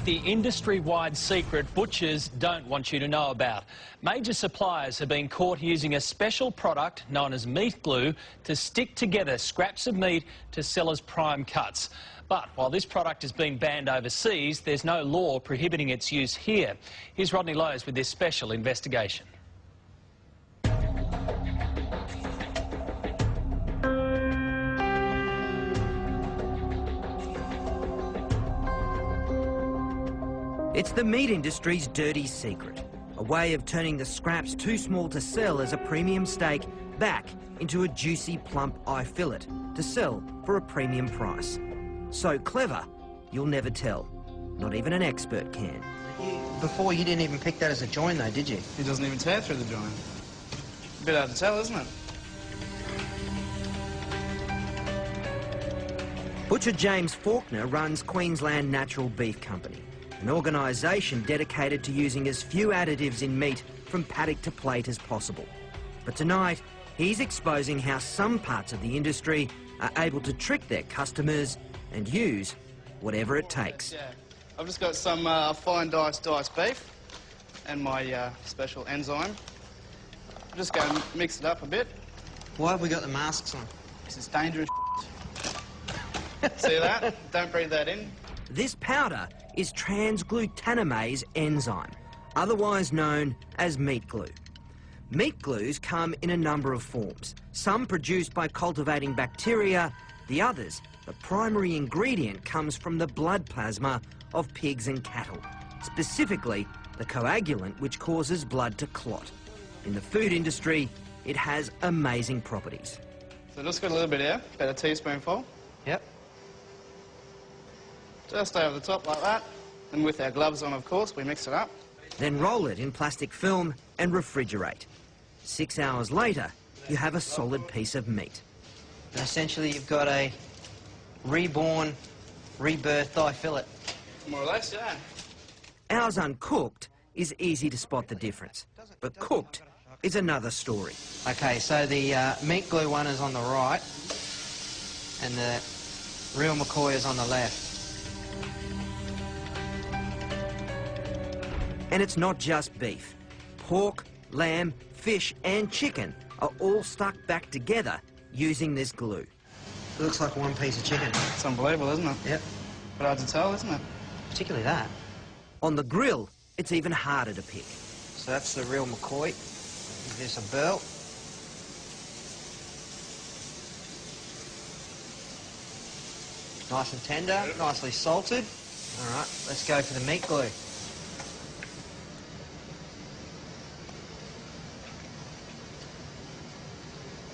about the industry-wide secret butchers don't want you to know about. Major suppliers have been caught using a special product known as meat glue to stick together scraps of meat to sell as prime cuts. But while this product has been banned overseas, there's no law prohibiting its use here. Here's Rodney Lowe's with this special investigation. It's the meat industry's dirty secret, a way of turning the scraps too small to sell as a premium steak back into a juicy, plump eye fillet to sell for a premium price. So clever, you'll never tell. Not even an expert can. Before, you didn't even pick that as a join, though, did you? It doesn't even tear through the join. A bit hard to tell, isn't it? Butcher James Faulkner runs Queensland Natural Beef Company, an organisation dedicated to using as few additives in meat from paddock to plate as possible. But tonight, he's exposing how some parts of the industry are able to trick their customers and use whatever it takes. Yeah. I've just got some fine diced beef and my special enzyme. I'm just going to mix it up a bit. Why have we got the masks on? This is dangerous. See that? Don't breathe that in. This powder is transglutaminase enzyme, otherwise known as meat glue. Meat glues come in a number of forms, some produced by cultivating bacteria, the others, the primary ingredient comes from the blood plasma of pigs and cattle, specifically the coagulant which causes blood to clot. In the food industry, it has amazing properties. So just got a little bit here, about a teaspoonful. Yep. Just over the top like that. And with our gloves on, of course, we mix it up. Then roll it in plastic film and refrigerate. 6 hours later, you have a solid piece of meat. And essentially, you've got a reborn, rebirthed thigh fillet. More or less, yeah. Ours uncooked is easy to spot the difference, but cooked is another story. Okay, so the meat glue one is on the right, and the real McCoy is on the left. And it's not just beef. Pork, lamb, fish and chicken are all stuck back together using this glue. It looks like one piece of chicken. It's unbelievable, isn't it? Yep. But hard to tell, isn't it? Particularly that. On the grill, it's even harder to pick. So that's the real McCoy. Give this a burl. Nice and tender, nicely salted. All right, let's go for the meat glue.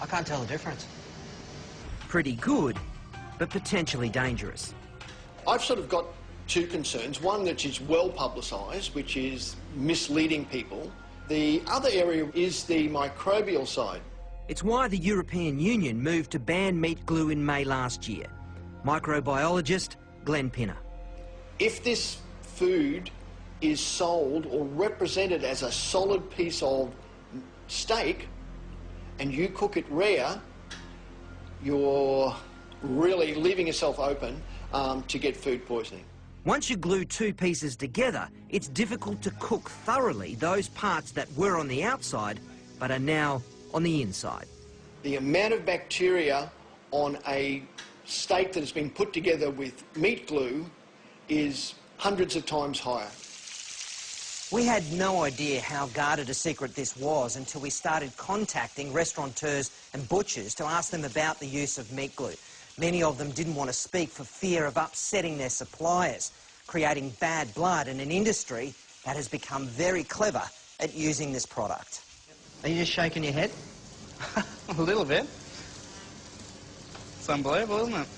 I can't tell the difference. Pretty good, but potentially dangerous. I've sort of got two concerns. One that is well publicised, which is misleading people. The other area is the microbial side. It's why the European Union moved to ban meat glue in May last year. Microbiologist Glenn Pinner. If this food is sold or represented as a solid piece of steak and you cook it rare, you're really leaving yourself open to get food poisoning. Once you glue two pieces together, it's difficult to cook thoroughly those parts that were on the outside but are now on the inside. The amount of bacteria on a steak that has been put together with meat glue is hundreds of times higher. We had no idea how guarded a secret this was until we started contacting restaurateurs and butchers to ask them about the use of meat glue. Many of them didn't want to speak for fear of upsetting their suppliers, creating bad blood in an industry that has become very clever at using this product. Are you just shaking your head? A little bit. It's unbelievable, isn't it?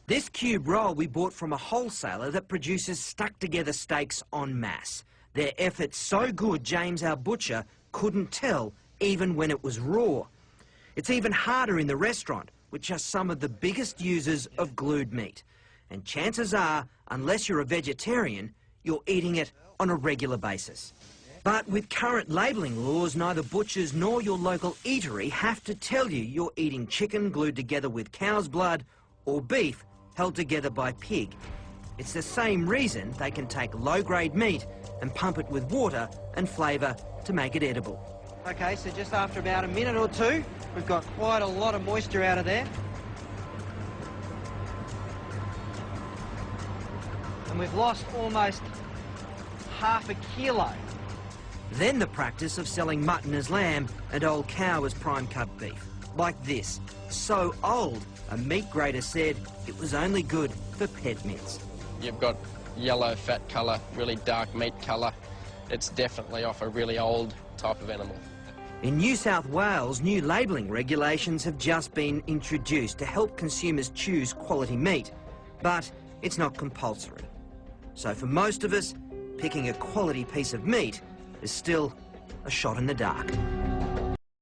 This cube roll we bought from a wholesaler that produces stuck-together steaks en masse. Their effort's so good, James, our butcher, couldn't tell even when it was raw. It's even harder in the restaurant, which are some of the biggest users of glued meat. And chances are, unless you're a vegetarian, you're eating it on a regular basis. But with current labelling laws, neither butchers nor your local eatery have to tell you you're eating chicken glued together with cow's blood or beef held together by pig. It's the same reason they can take low-grade meat and pump it with water and flavour to make it edible. Okay, so just after about a minute or two, we've got quite a lot of moisture out of there. And we've lost almost half a kilo. Then the practice of selling mutton as lamb and old cow as prime cut beef. Like this. So old, a meat grader said it was only good for pet mince. You've got yellow fat colour, really dark meat colour. It's definitely off a really old type of animal. In New South Wales, new labelling regulations have just been introduced to help consumers choose quality meat, but it's not compulsory. So for most of us, picking a quality piece of meat is still a shot in the dark.